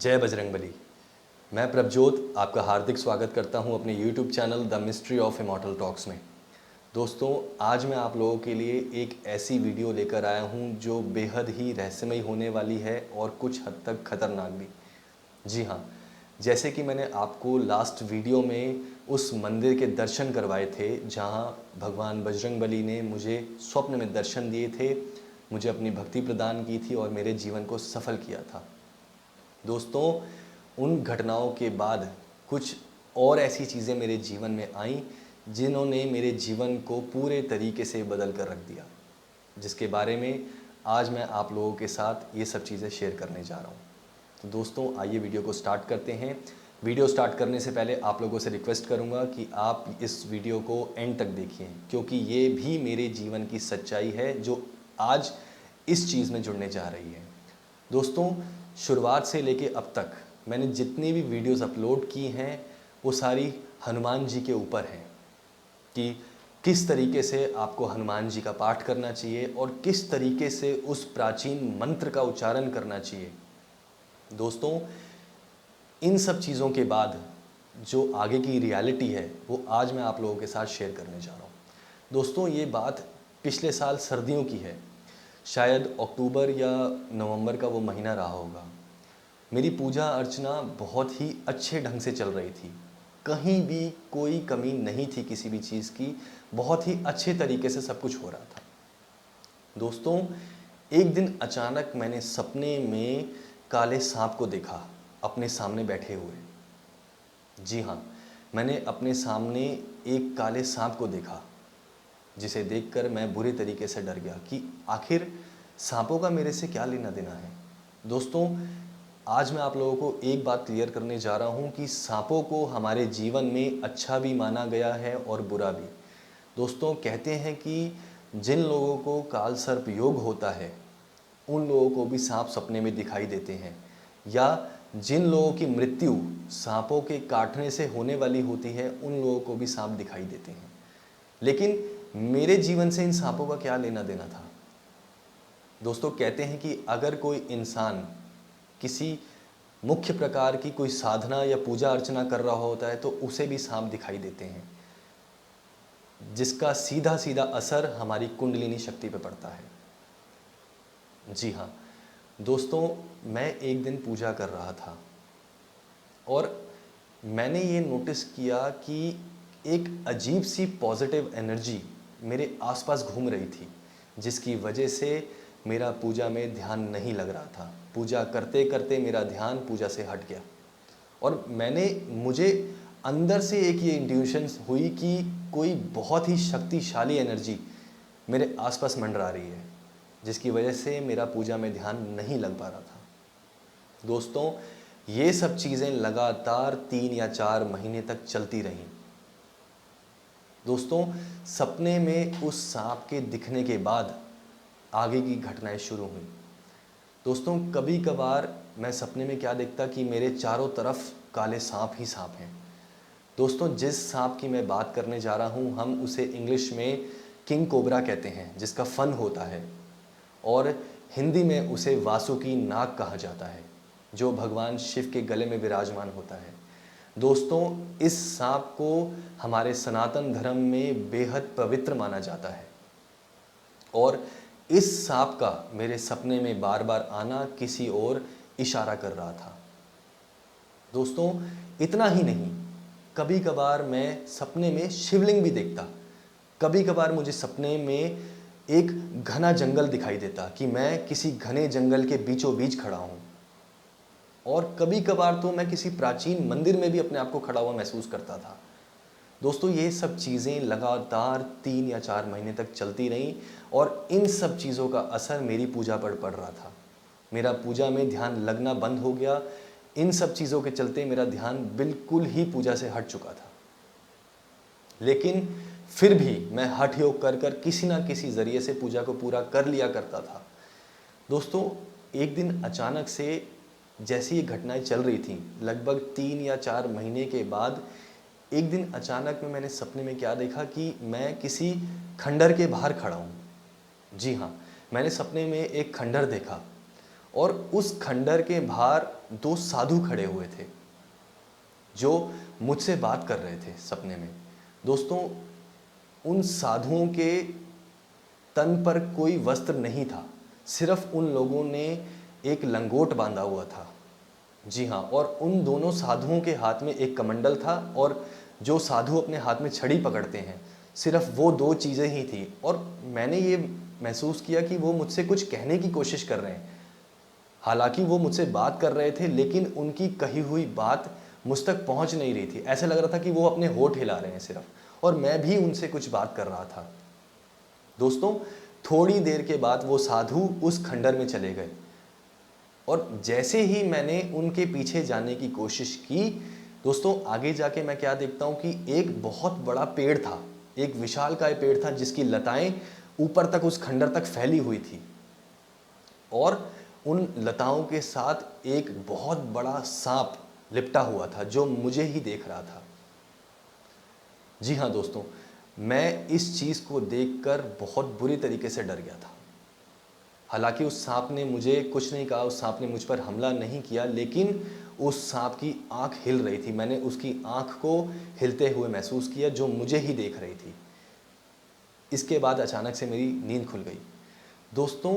जय बजरंगबली। मैं प्रभजोत आपका हार्दिक स्वागत करता हूं अपने YouTube channel the mystery of immortal talks में। दोस्तों, आज मैं आप लोगों के लिए एक ऐसी वीडियो लेकर आया हूं जो बेहद ही रहस्यमयी होने वाली है और कुछ हद तक खतरनाक भी। जी हाँ, जैसे कि मैंने आपको लास्ट वीडियो में उस मंदिर के दर्शन करवाए थे जहां भगवान बजरंगबली ने मुझे स्वप्न में दर्शन दिए थे, मुझे अपनी भक्ति प्रदान की थी और मेरे जीवन को सफल किया था। दोस्तों, उन घटनाओं के बाद कुछ और ऐसी चीज़ें मेरे जीवन में आईं जिन्होंने मेरे जीवन को पूरे तरीके से बदल कर रख दिया, जिसके बारे में आज मैं आप लोगों के साथ ये सब चीज़ें शेयर करने जा रहा हूँ। तो दोस्तों, आइए वीडियो को स्टार्ट करते हैं। वीडियो स्टार्ट करने से पहले आप लोगों से रिक्वेस्ट करूँगा कि आप इस वीडियो को एंड तक देखिए, क्योंकि ये भी मेरे जीवन की सच्चाई है जो आज इस चीज़ में जुड़ने जा रही है। दोस्तों, शुरुआत से लेके अब तक मैंने जितनी भी वीडियोस अपलोड की हैं वो सारी हनुमान जी के ऊपर हैं कि किस तरीके से आपको हनुमान जी का पाठ करना चाहिए और किस तरीके से उस प्राचीन मंत्र का उच्चारण करना चाहिए। दोस्तों, इन सब चीज़ों के बाद जो आगे की रियलिटी है वो आज मैं आप लोगों के साथ शेयर करने जा रहा हूँ। दोस्तों, ये बात पिछले साल सर्दियों की है, शायद अक्टूबर या नवंबर का वो महीना रहा होगा। मेरी पूजा अर्चना बहुत ही अच्छे ढंग से चल रही थी, कहीं भी कोई कमी नहीं थी किसी भी चीज़ की, बहुत ही अच्छे तरीके से सब कुछ हो रहा था। दोस्तों, एक दिन अचानक मैंने सपने में काले सांप को देखा अपने सामने बैठे हुए। जी हाँ, मैंने अपने सामने एक काले सांप को देखा, जिसे देखकर मैं बुरे तरीके से डर गया कि आखिर सांपों का मेरे से क्या लेना देना है। दोस्तों, आज मैं आप लोगों को एक बात क्लियर करने जा रहा हूं कि सांपों को हमारे जीवन में अच्छा भी माना गया है और बुरा भी। दोस्तों, कहते हैं कि जिन लोगों को काल सर्प योग होता है उन लोगों को भी सांप सपने में दिखाई देते हैं, या जिन लोगों की मृत्यु सांपों के काटने से होने वाली होती है उन लोगों को भी सांप दिखाई देते हैं। लेकिन मेरे जीवन से इन सांपों का क्या लेना देना था। दोस्तों, कहते हैं कि अगर कोई इंसान किसी मुख्य प्रकार की कोई साधना या पूजा अर्चना कर रहा होता है तो उसे भी सांप दिखाई देते हैं, जिसका सीधा सीधा असर हमारी कुंडलिनी शक्ति पर पड़ता है। जी हाँ दोस्तों, मैं एक दिन पूजा कर रहा था और मैंने ये नोटिस किया कि एक अजीब सी पॉजिटिव एनर्जी मेरे आसपास घूम रही थी, जिसकी वजह से मेरा पूजा में ध्यान नहीं लग रहा था। पूजा करते करते मेरा ध्यान पूजा से हट गया और मुझे अंदर से एक ये इंट्यूशन हुई कि कोई बहुत ही शक्तिशाली एनर्जी मेरे आसपास मंडरा रही है, जिसकी वजह से मेरा पूजा में ध्यान नहीं लग पा रहा था। दोस्तों, ये सब चीज़ें लगातार 3 या 4 महीने तक चलती रहीं। दोस्तों, सपने में उस सांप के दिखने के बाद आगे की घटनाएं शुरू हुई। दोस्तों, कभी कभार मैं सपने में क्या देखता कि मेरे चारों तरफ काले सांप ही सांप हैं। दोस्तों, जिस सांप की मैं बात करने जा रहा हूँ हम उसे इंग्लिश में किंग कोबरा कहते हैं, जिसका फन होता है, और हिंदी में उसे वासुकी नाग कहा जाता है, जो भगवान शिव के गले में विराजमान होता है। दोस्तों, इस सांप को हमारे सनातन धर्म में बेहद पवित्र माना जाता है और इस सांप का मेरे सपने में बार बार आना किसी और इशारा कर रहा था। दोस्तों, इतना ही नहीं, कभी कभार मैं सपने में शिवलिंग भी देखता। कभी कभार मुझे सपने में एक घना जंगल दिखाई देता कि मैं किसी घने जंगल के बीचों बीच खड़ा हूँ, और कभी कभार तो मैं किसी प्राचीन मंदिर में भी अपने आप को खड़ा हुआ महसूस करता था। दोस्तों, ये सब चीज़ें लगातार 3 या 4 महीने तक चलती रहीं और इन सब चीज़ों का असर मेरी पूजा पर पड़ रहा था। मेरा पूजा में ध्यान लगना बंद हो गया। इन सब चीज़ों के चलते मेरा ध्यान बिल्कुल ही पूजा से हट चुका था। लेकिन फिर भी मैं हठ योग कर कर किसी ना किसी ज़रिए से पूजा को पूरा कर लिया करता था। दोस्तों, एक दिन अचानक से जैसी ये घटनाएं चल रही थी, लगभग 3 या 4 महीने के बाद एक दिन अचानक में मैंने सपने में क्या देखा कि मैं किसी खंडर के बाहर खड़ा हूँ। जी हाँ, मैंने सपने में एक खंडर देखा और उस खंडर के बाहर दो साधु खड़े हुए थे जो मुझसे बात कर रहे थे सपने में। दोस्तों, उन साधुओं के तन पर कोई वस्त्र नहीं था, सिर्फ उन लोगों ने एक लंगोट बांधा हुआ था। जी हाँ, और उन दोनों साधुओं के हाथ में एक कमंडल था, और जो साधु अपने हाथ में छड़ी पकड़ते हैं, सिर्फ वो दो चीज़ें ही थी। और मैंने ये महसूस किया कि वो मुझसे कुछ कहने की कोशिश कर रहे हैं। हालांकि वो मुझसे बात कर रहे थे, लेकिन उनकी कही हुई बात मुझ तक पहुंच नहीं रही थी। ऐसा लग रहा था कि वो अपने होठ हिला रहे हैं सिर्फ, और मैं भी उनसे कुछ बात कर रहा था। दोस्तों, थोड़ी देर के बाद वो साधु उस खंडर में चले गए, और जैसे ही मैंने उनके पीछे जाने की कोशिश की, दोस्तों आगे जाके मैं क्या देखता हूँ कि एक बहुत बड़ा पेड़ था, एक विशालकाय पेड़ था जिसकी लताएं ऊपर तक उस खंडर तक फैली हुई थी, और उन लताओं के साथ एक बहुत बड़ा सांप लिपटा हुआ था जो मुझे ही देख रहा था। जी हाँ दोस्तों, मैं इस चीज़ को देखकर बहुत बुरी तरीके से डर गया था। हालांकि उस सांप ने मुझे कुछ नहीं कहा, उस सांप ने मुझ पर हमला नहीं किया, लेकिन उस सांप की आंख हिल रही थी। मैंने उसकी आंख को हिलते हुए महसूस किया, जो मुझे ही देख रही थी। इसके बाद अचानक से मेरी नींद खुल गई। दोस्तों,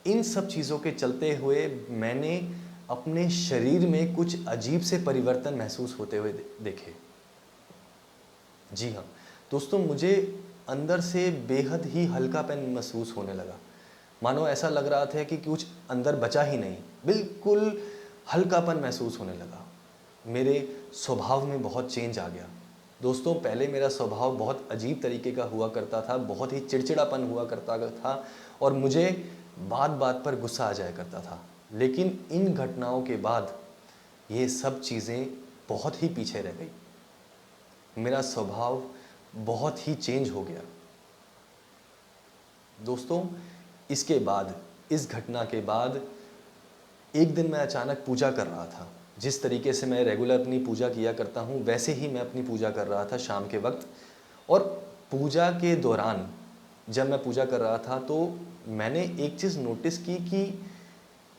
इन सब चीज़ों के चलते हुए मैंने अपने शरीर में कुछ अजीब से परिवर्तन महसूस होते हुए देखे। जी हाँ दोस्तों, मुझे अंदर से बेहद ही हल्कापन महसूस होने लगा। मानो ऐसा लग रहा था कि कुछ अंदर बचा ही नहीं, बिल्कुल हल्कापन महसूस होने लगा। मेरे स्वभाव में बहुत चेंज आ गया। दोस्तों, पहले मेरा स्वभाव बहुत अजीब तरीके का हुआ करता था, बहुत ही चिड़चिड़ापन हुआ करता था, और मुझे बात बात पर गुस्सा आ जाया करता था। लेकिन इन घटनाओं के बाद ये सब चीज़ें बहुत ही पीछे रह गई। मेरा स्वभाव बहुत ही चेंज हो गया। दोस्तों, इसके बाद, इस घटना के बाद एक दिन मैं अचानक पूजा कर रहा था। जिस तरीके से मैं रेगुलर अपनी पूजा किया करता हूँ, वैसे ही मैं अपनी पूजा कर रहा था शाम के वक्त। और पूजा के दौरान जब मैं पूजा कर रहा था, तो मैंने एक चीज़ नोटिस की कि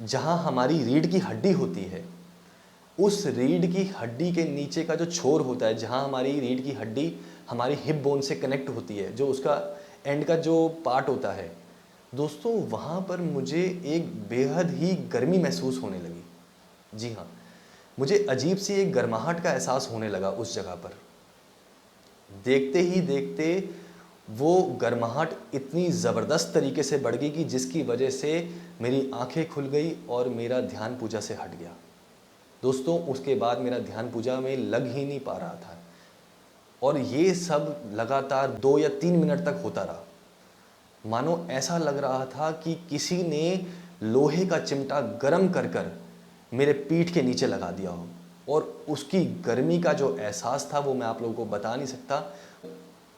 जहाँ हमारी रीढ़ की हड्डी होती है, उस रीढ़ की हड्डी के नीचे का जो छोर होता है, जहाँ हमारी रीढ़ की हड्डी हमारी हिप बोन से कनेक्ट होती है, जो उसका एंड का जो पार्ट होता है, दोस्तों वहाँ पर मुझे एक बेहद ही गर्मी महसूस होने लगी। जी हाँ, मुझे अजीब सी एक गर्माहट का एहसास होने लगा उस जगह पर। देखते ही देखते वो गर्माहट इतनी ज़बरदस्त तरीके से बढ़ गई कि जिसकी वजह से मेरी आंखें खुल गई और मेरा ध्यान पूजा से हट गया। दोस्तों, उसके बाद मेरा ध्यान पूजा में लग ही नहीं पा रहा था, और ये सब लगातार 2 या 3 मिनट तक होता रहा। मानो ऐसा लग रहा था कि किसी ने लोहे का चिमटा गरम कर कर मेरे पीठ के नीचे लगा दिया हो, और उसकी गर्मी का जो एहसास था वो मैं आप लोगों को बता नहीं सकता।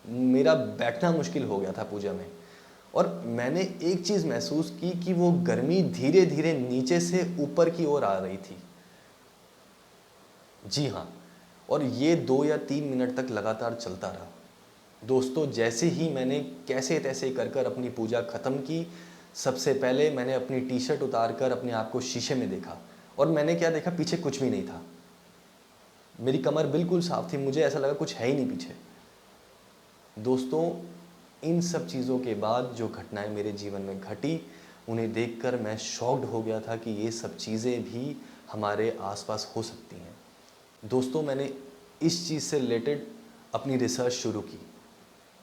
मेरा बैठना मुश्किल हो गया था पूजा में, और मैंने एक चीज़ महसूस की कि वो गर्मी धीरे धीरे नीचे से ऊपर की ओर आ रही थी। जी हाँ, और ये 2 या 3 मिनट तक लगातार चलता रहा। दोस्तों, जैसे ही मैंने कैसे तैसे कर कर अपनी पूजा ख़त्म की, सबसे पहले मैंने अपनी टी शर्ट उतार कर अपने आप को शीशे में देखा, और मैंने क्या देखा, पीछे कुछ भी नहीं था। मेरी कमर बिल्कुल साफ थी, मुझे ऐसा लगा कुछ है ही नहीं पीछे। दोस्तों, इन सब चीज़ों के बाद जो घटनाएं मेरे जीवन में घटी, उन्हें देखकर मैं शॉक्ड हो गया था कि ये सब चीज़ें भी हमारे आसपास हो सकती हैं। दोस्तों, मैंने इस चीज़ से रिलेटेड अपनी रिसर्च शुरू की।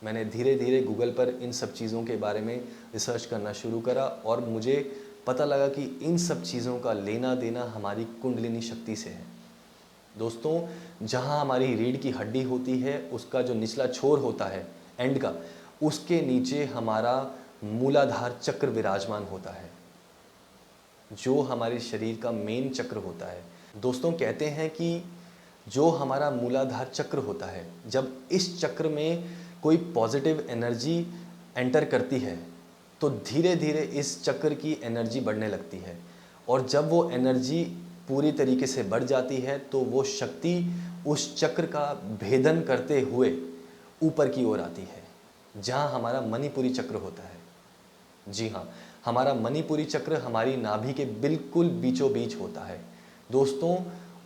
मैंने धीरे धीरे गूगल पर इन सब चीज़ों के बारे में रिसर्च करना शुरू करा, और मुझे पता लगा कि इन सब चीज़ों का लेना देना हमारी कुंडलिनी शक्ति से है। दोस्तों, जहाँ हमारी रीढ़ की हड्डी होती है, उसका जो निचला छोर होता है एंड का, उसके नीचे हमारा मूलाधार चक्र विराजमान होता है, जो हमारे शरीर का मेन चक्र होता है। दोस्तों, कहते हैं कि जो हमारा मूलाधार चक्र होता है, जब इस चक्र में कोई पॉजिटिव एनर्जी एंटर करती है, तो धीरे धीरे इस चक्र की एनर्जी बढ़ने लगती है, और जब वो एनर्जी पूरी तरीके से बढ़ जाती है, तो वो शक्ति उस चक्र का भेदन करते हुए ऊपर की ओर आती है, जहाँ हमारा मणिपुरी चक्र होता है। जी हाँ, हमारा मणिपुरी चक्र हमारी नाभि के बिल्कुल बीचों बीच होता है, दोस्तों,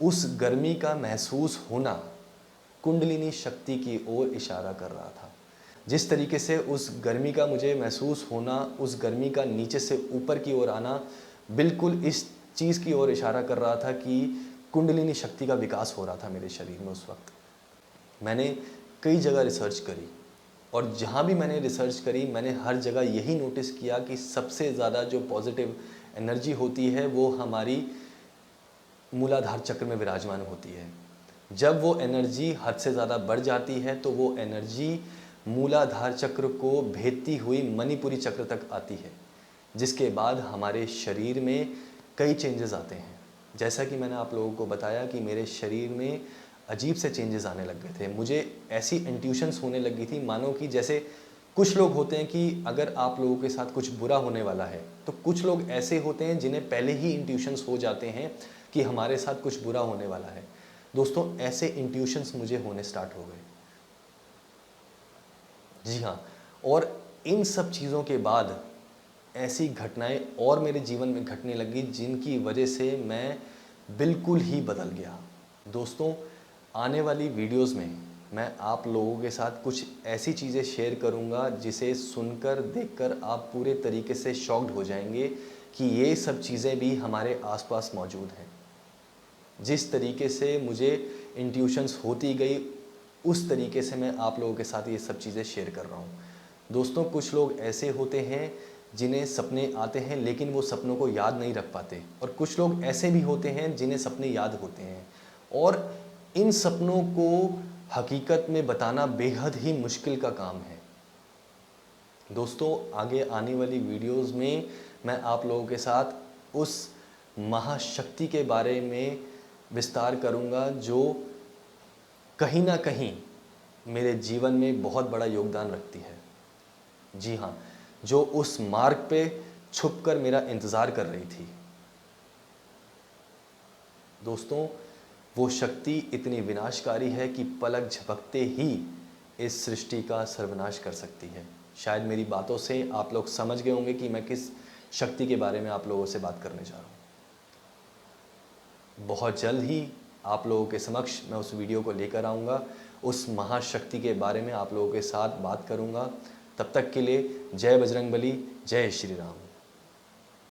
उस गर्मी का महसूस होना कुंडलिनी शक्ति की ओर इशारा कर रहा था। जिस तरीके से उस गर्मी का मुझे महसूस होना, उस गर्मी का नीचे से ऊपर की ओर आना, बिल्कुल इस चीज़ की ओर इशारा कर रहा था कि कुंडलिनी शक्ति का विकास हो रहा था मेरे शरीर में उस वक्त। मैंने कई जगह रिसर्च करी और जहाँ भी मैंने रिसर्च करी, मैंने हर जगह यही नोटिस किया कि सबसे ज़्यादा जो पॉजिटिव एनर्जी होती है वो हमारी मूलाधार चक्र में विराजमान होती है। जब वो एनर्जी हद से ज़्यादा बढ़ जाती है तो वो एनर्जी मूलाधार चक्र को भेदती हुई मणिपुरी चक्र तक आती है, जिसके बाद हमारे शरीर में कई चेंजेस आते हैं। जैसा कि मैंने आप लोगों को बताया कि मेरे शरीर में अजीब से चेंजेस आने लग गए थे। मुझे ऐसी इंट्यूशंस होने लगी थी मानो कि जैसे कुछ लोग होते हैं कि अगर आप लोगों के साथ कुछ बुरा होने वाला है तो कुछ लोग ऐसे होते हैं जिन्हें पहले ही इंट्यूशंस हो जाते हैं कि हमारे साथ कुछ बुरा होने वाला है। दोस्तों, ऐसे इंट्यूशंस मुझे होने स्टार्ट हो गए। जी हाँ, और इन सब चीज़ों के बाद ऐसी घटनाएं और मेरे जीवन में घटने लगी जिनकी वजह से मैं बिल्कुल ही बदल गया। दोस्तों, आने वाली वीडियोस में मैं आप लोगों के साथ कुछ ऐसी चीज़ें शेयर करूंगा जिसे सुनकर देखकर आप पूरे तरीके से शॉक्ड हो जाएंगे कि ये सब चीज़ें भी हमारे आसपास मौजूद हैं। जिस तरीके से मुझे इंट्यूशंस होती गई उस तरीके से मैं आप लोगों के साथ ये सब चीज़ें शेयर कर रहा हूँ। दोस्तों, कुछ लोग ऐसे होते हैं जिन्हें सपने आते हैं लेकिन वो सपनों को याद नहीं रख पाते, और कुछ लोग ऐसे भी होते हैं जिन्हें सपने याद होते हैं और इन सपनों को हकीकत में बताना बेहद ही मुश्किल का काम है। दोस्तों, आगे आने वाली वीडियोस में मैं आप लोगों के साथ उस महाशक्ति के बारे में विस्तार करूंगा जो कहीं ना कहीं मेरे जीवन में बहुत बड़ा योगदान रखती है। जी हाँ, जो उस मार्ग पे छुपकर मेरा इंतज़ार कर रही थी। दोस्तों, वो शक्ति इतनी विनाशकारी है कि पलक झपकते ही इस सृष्टि का सर्वनाश कर सकती है। शायद मेरी बातों से आप लोग समझ गए होंगे कि मैं किस शक्ति के बारे में आप लोगों से बात करने जा रहा हूँ। बहुत जल्द ही आप लोगों के समक्ष मैं उस वीडियो को लेकर आऊँगा, उस महाशक्ति के बारे में आप लोगों के साथ बात करूँगा। तब तक के लिए जय बजरंगबली, जय श्री राम।